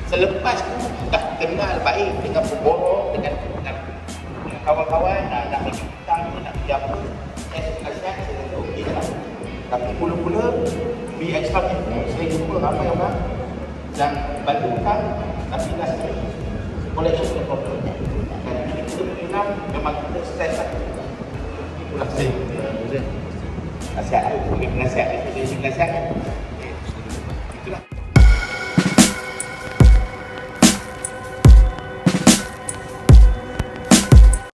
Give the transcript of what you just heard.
Selepas dah kenal baik dengan pemborong, dengan kawan-kawan, nak bagi hutang, nak bagi apa, nasihat saya okey lah. Tapi mula-mula be extra careful. Saya jumpa ramai orang yang bagi hutang tapi nasihat collection the problem. Dan bila kita berkenal, memang kita stress lah. Itulah saya nasihat. Nasihat. Itulah.